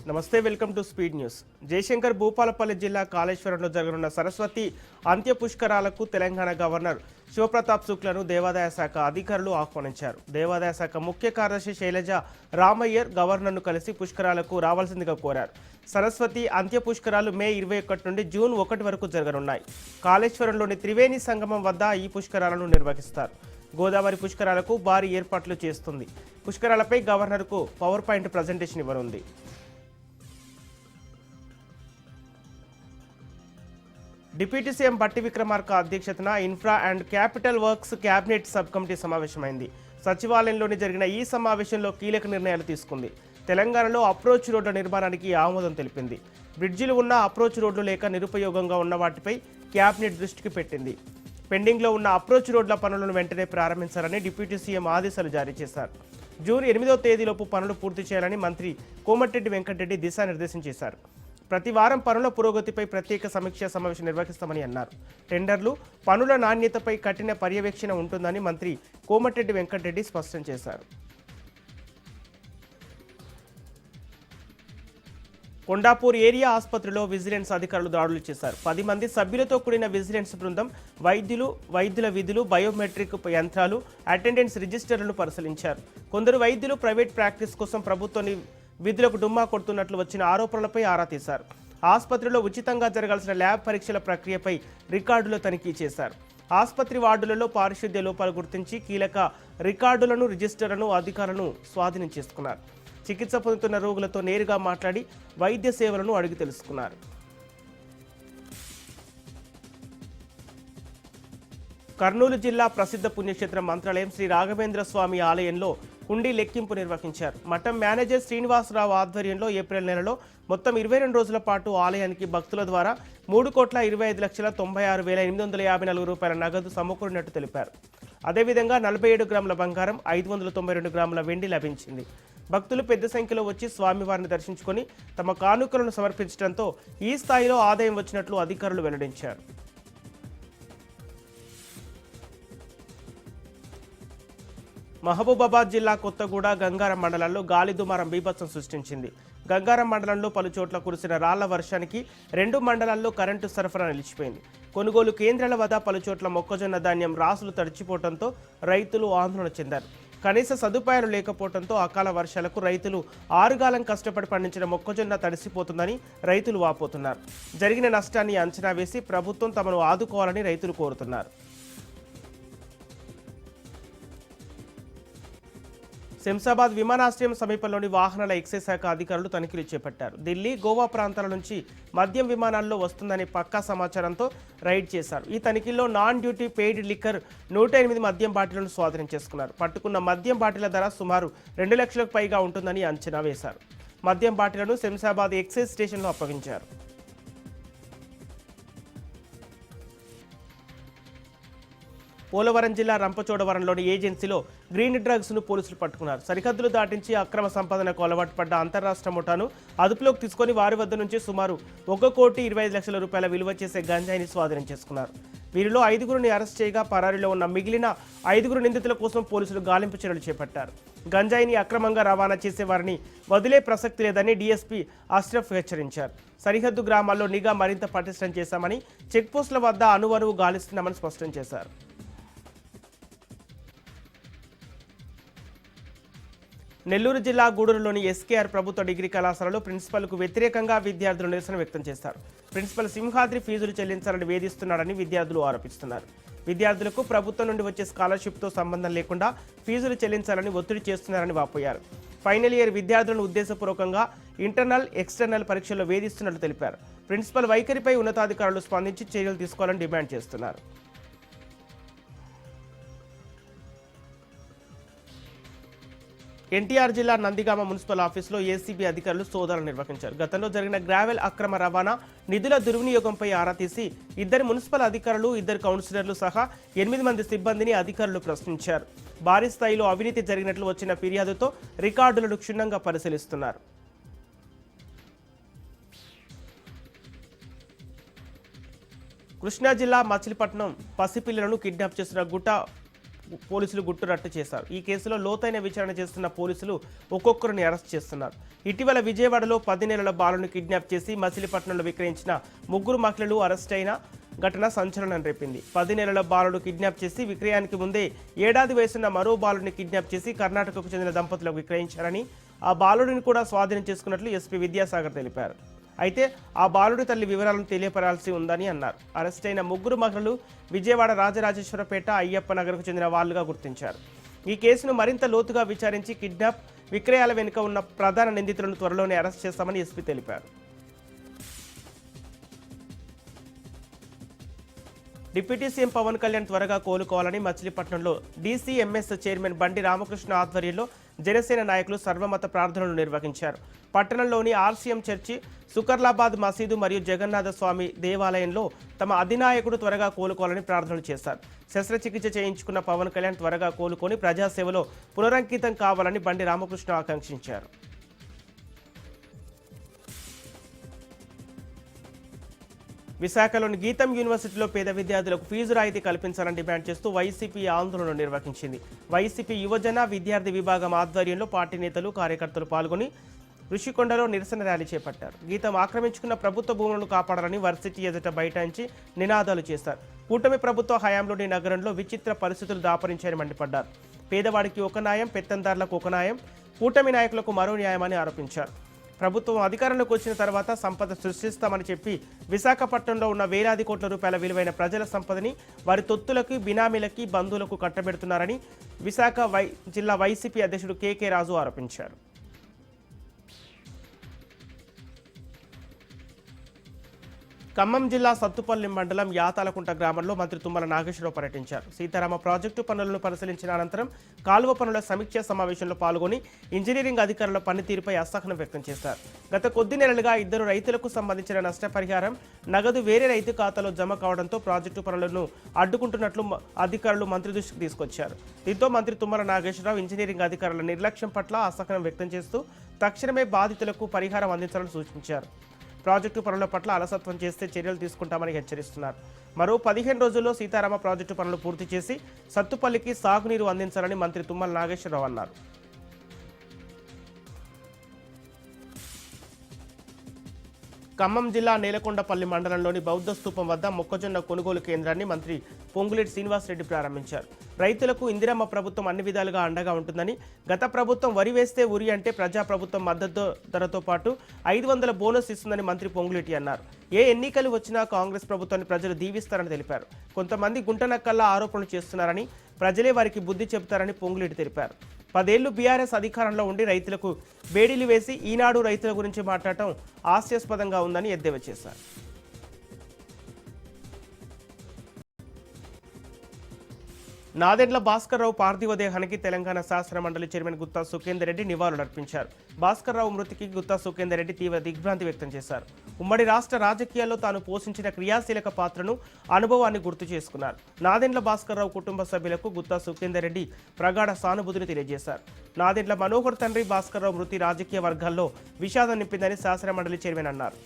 నమస్తే, welcome to speed news. Jayashankar Bhupalpally జిల్లా కాళేశ్వరంలో జరగనున్న సరస్వతి అంత్య పుష్కరాలకు తెలంగాణ గవర్నర్ శివప్రతాప్ శుక్లను దేవాదాయ శాఖ అధికారులు ఆహ్వానించారు. దేవాదాయ శాఖ ముఖ్య కార్యదర్శి శైలజ రామయ్యర్ గవర్నర్ను కలిసి పుష్కరాలకు రావాల్సిందిగా కోరారు. సరస్వతి అంత్య పుష్కరాలు మే 21 నుండి జూన్ 1 వరకు జరగనున్నాయి. కాళేశ్వరంలోని త్రివేణి సంగమం వద్ద ఈ పుష్కరాలను నిర్వహిస్తారు. గోదావరి పుష్కరాలకు భారీ ఏర్పాట్లు చేస్తుంది. పుష్కరాలపై గవర్నర్కు పవర్ పాయింట్ ప్రజెంటేషన్ ఇవ్వనుంది. డిప్యూటీ సీఎం బట్టి విక్రమార్క అధ్యక్షతన infra and capital works cabinet sub committee సమావేశమైంది. సచివాలయంలోని జరిగిన ఈ సమావేశంలో కీలక నిర్ణయాలు తీసుకుంది. తెలంగాణలో అప్రోచ్ రోడ్ల నిర్మాణానికి ఆమోదం తెలిపింది. బ్రిడ్జిలు ఉన్న అప్రోచ్ రోడ్లు లేక నిరుపయోగంగా ఉన్న వాటిపై క్యాబినెట్ దృష్టికి పెట్టింది. పెండింగ్లో ఉన్న అప్రోచ్ రోడ్ల పనులను వెంటనే ప్రారంభించాలని డిప్యూటీ సీఎం ఆదేశాలు జారీ చేశారు. జూన్ 8వ తేదీలోపు పనులు పూర్తి చేయాలని మంత్రి కోమటిరెడ్డి వెంకటరెడ్డి దిశానిర్దేశం చేశారు. ప్రతి వారం పనుల పురోగతిపై ప్రత్యేక సమీక్షా సమావేశం నిర్వహిస్తామని అన్నారు. టెండర్లు, పనుల నాణ్యతపై కఠిన పర్యవేక్షణ ఉంటుందని మంత్రి కోమటిరెడ్డి వెంకటరెడ్డి స్పష్టం చేశారు. కొండాపూర్ ఏరియా ఆసుపత్రిలో విజిలెన్స్ అధికారులు దాడులు చేశారు. 10 మంది సభ్యులతో కూడిన విజిలెన్స్ బృందం వైద్యుల విధులు, బయోమెట్రిక్ యంత్రాలు, అటెండెన్స్ రిజిస్టర్లను పరిశీలించారు. కొందరు వైద్యులు ప్రైవేట్ ప్రాక్టీస్ కోసం ప్రభుత్వాన్ని విధులకు డుమ్మా కొడుతున్నట్లు వచ్చిన ఆరోపణలపై ఆరా తీశారు. ఆసుపత్రిలో ఉచితంగా జరగాల్సిన ల్యాబ్ పరీక్షల ప్రక్రియపై రికార్డులు తనిఖీ చేశారు. ఆసుపత్రి వార్డులలో పారిశుద్ధ్య లోపాలు గుర్తించి కీలక రికార్డులను, రిజిస్టర్లను అధికారులను స్వాధీనం చేసుకున్నారు. చికిత్స పొందుతున్న రోగులతో నేరుగా మాట్లాడి వైద్య సేవలను అడిగి తెలుసుకున్నారు. కర్నూలు జిల్లా ప్రసిద్ధ పుణ్యక్షేత్రం మంత్రాలయం శ్రీ రాఘవేంద్ర స్వామి ఆలయంలో హుండీ లెక్కింపు నిర్వహించారు. మఠం మేనేజర్ శ్రీనివాసరావు ఆధ్వర్యంలో ఏప్రిల్ నెలలో మొత్తం 22 రోజుల పాటు ఆలయానికి భక్తుల ద్వారా 3,25,96,854 రూపాయల నగదు సమకూరినట్టు తెలిపారు. అదేవిధంగా 47 గ్రాముల బంగారం, 592 గ్రాముల వెండి లభించింది. భక్తులు పెద్ద సంఖ్యలో వచ్చి స్వామివారిని దర్శించుకొని తమ కానుకలను సమర్పించడంతో ఈ స్థాయిలో ఆదాయం వచ్చినట్లు అధికారులు వెల్లడించారు. మహబూబాబాద్ జిల్లా కొత్తగూడ, గంగారం మండలాల్లో గాలి దుమారం బీభత్సం సృష్టించింది. గంగారం మండలంలో పలుచోట్ల కురిసిన రాళ్ల వర్షానికి 2 మండలాల్లో కరెంటు సరఫరా నిలిచిపోయింది. కొనుగోలు కేంద్రాల వద్ద పలుచోట్ల మొక్కజొన్న ధాన్యం రాసులు తడిచిపోవడంతో రైతులు ఆందోళన చెందారు. కనీస సదుపాయాలు లేకపోవడంతో అకాల వర్షాలకు రైతులు ఆరుగాలం కష్టపడి పండించిన మొక్కజొన్న తడిసిపోతుందని రైతులు వాపోతున్నారు. జరిగిన నష్టాన్ని అంచనా వేసి ప్రభుత్వం తమను ఆదుకోవాలని రైతులు కోరుతున్నారు. శంషాబాద్ విమానాశ్రయం సమీపంలోని వాహనాల ఎక్సైజ్ శాఖ అధికారులు తనిఖీలు చేపట్టారు. ఢిల్లీ, గోవా ప్రాంతాల నుంచి మద్యం విమానాల్లో వస్తుందనే పక్కా సమాచారంతో రైడ్ చేశారు. ఈ తనిఖీల్లో నాన్ డ్యూటీ పెయిడ్ లిక్కర్ 108 మద్యం బాటిళ్లను స్వాధీనం చేసుకున్నారు. పట్టుకున్న మద్యం బాటిల ధర సుమారు 2 లక్షలకు పైగా ఉంటుందని అంచనా వేశారు. మద్యం బాటిళ్లను శంషాబాద్ ఎక్సైజ్ స్టేషన్లో అప్పగించారు. పోలవరం జిల్లా రంపచోడవరంలోని ఏజెన్సీలో గ్రీన్ డ్రగ్స్ను పోలీసులు పట్టుకున్నారు. సరిహద్దులు దాటించి అక్రమ సంపాదనకు అలవాటు పడ్డ అంతర్రాష్ట్ర ముఠాను అదుపులోకి తీసుకొని వారి వద్ద నుంచి సుమారు 1,25,00,000 రూపాయల విలువ చేసే గంజాయిని స్వాధీనం చేసుకున్నారు. వీరిలో 5గురిని అరెస్ట్ చేయగా పరారీలో ఉన్న మిగిలిన 5 నిందితుల కోసం పోలీసులు గాలింపు చర్యలు చేపట్టారు. గంజాయిని అక్రమంగా రవాణా చేసే వారిని వదిలే ప్రసక్తి లేదని డీఎస్పీ అష్రఫ్ హెచ్చరించారు. సరిహద్దు గ్రామాల్లో నిఘా మరింత పటిష్టం చేశామని, చెక్పోస్టుల వద్ద అణువణువు గాలిస్తున్నామని స్పష్టం చేశారు. నెల్లూరు జిల్లా గూడూరులోని ఎస్కేఆర్ ప్రభుత్వ డిగ్రీ కళాశాలలో ప్రిన్సిపల్కు వ్యతిరేకంగా విద్యార్థులు నిరసన వ్యక్తం చేశారు. ప్రిన్సిపల్ సింహాద్రి ఫీజులు చెల్లించాలని వేధిస్తున్నారని విద్యార్థులు ఆరోపిస్తున్నారు. విద్యార్థులకు ప్రభుత్వం నుండి వచ్చే స్కాలర్షిప్తో సంబంధం లేకుండా ఫీజులు చెల్లించాలని ఒత్తిడి చేస్తున్నారని వాపోయారు. ఫైనల్ ఇయర్ విద్యార్థులను ఉద్దేశపూర్వకంగా ఇంటర్నల్, ఎక్స్టర్నల్ పరీక్షల్లో వేధిస్తున్నట్లు తెలిపారు. ప్రిన్సిపల్ వైఖరిపై ఉన్నతాధికారులు స్పందించి చర్యలు తీసుకోవాలని డిమాండ్ చేస్తున్నారు. ఎన్టీఆర్ జిల్లా నందిగామ మున్సిపల్ ఆఫీసులో ఏసీబీ అధికారులు సోదాలు నిర్వహించారు. గతంలో జరిగిన గ్రావెల్ అక్రమ రవాణా, నిధుల దుర్వినియోగంపై ఆరా తీసి 2 మున్సిపల్ అధికారులు, 2 కౌన్సిలర్లు సహా 8 మంది సిబ్బందిని అధికారులు ప్రశ్నించారు. భారీ స్థాయిలో అవినీతి జరిగినట్లు వచ్చిన ఫిర్యాదుతో రికార్డులను క్షుణ్ణంగా పరిశీలిస్తున్నారు. కృష్ణా జిల్లా మచిలీపట్నం పసిపిల్లలను కిడ్నాప్ చేసిన పోలీసులు గుట్టురట్టు చేశారు. ఈ కేసులో లోతైన విచారణ చేస్తున్న పోలీసులు ఒక్కొక్కరిని అరెస్ట్ చేస్తున్నారు. ఇటీవల విజయవాడలో 10 నెలల బాలుని కిడ్నాప్ చేసి మచిలీపట్నంలో విక్రయించిన 3 మహిళలు అరెస్ట్ అయిన ఘటన సంచలనం రేపింది. 10 నెలల బాలుడు కిడ్నాప్ చేసి విక్రయానికి ముందే ఏడాది వయసున్న మరో బాలుడిని కిడ్నాప్ చేసి కర్ణాటకకు చెందిన దంపతులకు విక్రయించారని, ఆ బాలుడిని కూడా స్వాధీనం చేసుకున్నట్లు ఎస్పీ విద్యాసాగర్ తెలిపారు. అయితే ఆ బాలుడి తల్లి వివరాలను తెలియపరాల్సి ఉందని అన్నారు. అరెస్ట్ అయిన 3 మహిళలు విజయవాడ రాజరాజేశ్వరపేట, అయ్యప్ప నగర్కు చెందిన వాళ్లుగా గుర్తించారు. ఈ కేసును మరింత లోతుగా విచారించి కిడ్నాప్, విక్రయాల వెనుక ఉన్న ప్రధాన నిందితులను త్వరలోనే అరెస్ట్ చేస్తామని ఎస్పీ తెలిపారు. డిప్యూటీ సీఎం పవన్ కళ్యాణ్ త్వరగా కోలుకోవాలని మచిలీపట్నంలో డీసీఎంఎస్ చైర్మన్ బండి రామకృష్ణ ఆధ్వర్యంలో జనసేన నాయకులు సర్వమత ప్రార్థనలు నిర్వహించారు. పట్టణంలోని ఆర్సీఎం చర్చి, సుకర్లాబాద్ మసీదు మరియు జగన్నాథ స్వామి దేవాలయంలో తమ అధినాయకుడు త్వరగా కోలుకోవాలని ప్రార్థనలు చేశారు. శస్త్రచికిత్స చేయించుకున్న పవన్ కళ్యాణ్ త్వరగా కోలుకొని ప్రజాసేవలో పునరంకితం కావాలని బండి రామకృష్ణ ఆకాంక్షించారు. విశాఖలోని గీతం యూనివర్సిటీలో పేద విద్యార్థులకు ఫీజు రాయితీ కల్పించాలని డిమాండ్ చేస్తూ వైసీపీ ఆందోళన నిర్వహించింది. వైసీపీ యువజన విద్యార్థి విభాగం ఆధ్వర్యంలో పార్టీ నేతలు, కార్యకర్తలు పాల్గొని ఋషికొండలో నిరసన ర్యాలీ చేపట్టారు. గీతం ఆక్రమించుకున్న ప్రభుత్వ భూములను కాపాడాలని వర్సిటీ ఎదుట బైఠాయించి నినాదాలు చేశారు. కూటమి ప్రభుత్వ హయాంలోని నగరంలో విచిత్ర పరిస్థితులు దాపరించాయని మండిపడ్డారు. పేదవాడికి ఒక న్యాయం, పెత్తందారులకు ఒక న్యాయం, కూటమి నాయకులకు మరో న్యాయమని ఆరోపించారు. ప్రభుత్వం అధికారంలోకి వచ్చిన తర్వాత సంపద సృష్టిస్తామని చెప్పి విశాఖపట్నంలో ఉన్న వేలాది కోట్ల రూపాయల విలువైన ప్రజల సంపదని వారి తొత్తులకి, బినామీలకి, బంధువులకు కట్టబెడుతున్నారని విశాఖ జిల్లా వైసీపీ అధ్యక్షుడు కేకే రాజు ఆరోపించారు. ఖమ్మం జిల్లా సత్తుపల్లి మండలం యాతాలకుంట గ్రామంలో మంత్రి తుమ్మల నాగేశ్వరరావు పర్యటించారు. సీతారామ ప్రాజెక్టు పనులను పరిశీలించిన అనంతరం కాలువ పనుల సమీక్ష సమావేశంలో పాల్గొని ఇంజనీరింగ్ అధికారుల పనితీరుపై అసహనం వ్యక్తం చేశారు. గత కొద్ది నెలలుగా 2 రైతులకు సంబంధించిన నష్టపరిహారం నగదు వేరే రైతు ఖాతాలో జమ కావడంతో ప్రాజెక్టు పనులను అడ్డుకుంటున్నట్లు అధికారులు మంత్రి దృష్టికి తీసుకొచ్చారు. దీంతో మంత్రి తుమ్మల నాగేశ్వరరావు ఇంజనీరింగ్ అధికారుల నిర్లక్ష్యం పట్ల అసహనం వ్యక్తం చేస్తూ తక్షణమే బాధితులకు పరిహారం అందించాలని సూచించారు. ప్రాజెక్టు పనుల పట్ల అలసత్వం చేస్తే చర్యలు తీసుకుంటామని హెచ్చరిస్తున్నారు. మరో 15 రోజుల్లో సీతారామ ప్రాజెక్టు పనులు పూర్తి చేసి సత్తుపల్లికి సాగునీరు అందించాలని మంత్రి తుమ్మల నాగేశ్వరరావు అన్నారు. ఖమ్మం జిల్లా నేలకొండపల్లి మండలంలోని బౌద్ధ స్తూపం వద్ద మొక్కజొన్న కొనుగోలు కేంద్రాన్ని మంత్రి పొంగులేటి శ్రీనివాసరెడ్డి ప్రారంభించారు. రైతులకు ఇందిరమ్మ ప్రభుత్వం అన్ని విధాలుగా అండగా ఉంటుందని, గత ప్రభుత్వం వరి వేస్తే ఉరి అంటే ప్రజా ప్రభుత్వం మద్దతు ధరతో పాటు 500 బోనస్ ఇస్తుందని మంత్రి పొంగులేటి అన్నారు. ఏ ఎన్నికలు వచ్చినా కాంగ్రెస్ ప్రభుత్వాన్ని ప్రజలు దీవిస్తారని తెలిపారు. కొంతమంది గుంటనక్కల్లా ఆరోపణలు చేస్తున్నారని, ప్రజలే వారికి బుద్ధి చెబుతారని పొంగులేటి తెలిపారు. 10 ఏళ్లు బీఆర్ఎస్ అధికారంలో ఉండి రైతులకు బేడీలు వేసి ఈనాడు రైతుల గురించి మాట్లాడటం హాస్యాస్పదంగా ఉందని ఎద్దేవా చేశారు. నాదెండ్ల భాస్కర్రావు పార్థివ దేహానికి తెలంగాణ శాసన మండలి చైర్మన్ గుత్తా సుఖేందర్ రెడ్డి నివాళులర్పించారు. భాస్కర్రావు మృతికి గుత్తా సుఖేందర్ రెడ్డి తీవ్ర దిగ్భ్రాంతి వ్యక్తం చేశారు. ఉమ్మడి రాష్ట్ర రాజకీయాల్లో తాను పోషించిన క్రియాశీలక పాత్రను, అనుభవాన్ని గుర్తు చేసుకున్నారు. నాదెండ్ల భాస్కర్రావు కుటుంబ సభ్యులకు గుత్తా సుఖేందర్ రెడ్డి ప్రగాఢ సానుభూతిని తెలియజేశారు. నాదెండ్ల మనోహర్ తండ్రి భాస్కర్రావు మృతి రాజకీయ వర్గాల్లో విషాదం నింపిందని శాసన మండలి చైర్మన్ అన్నారు.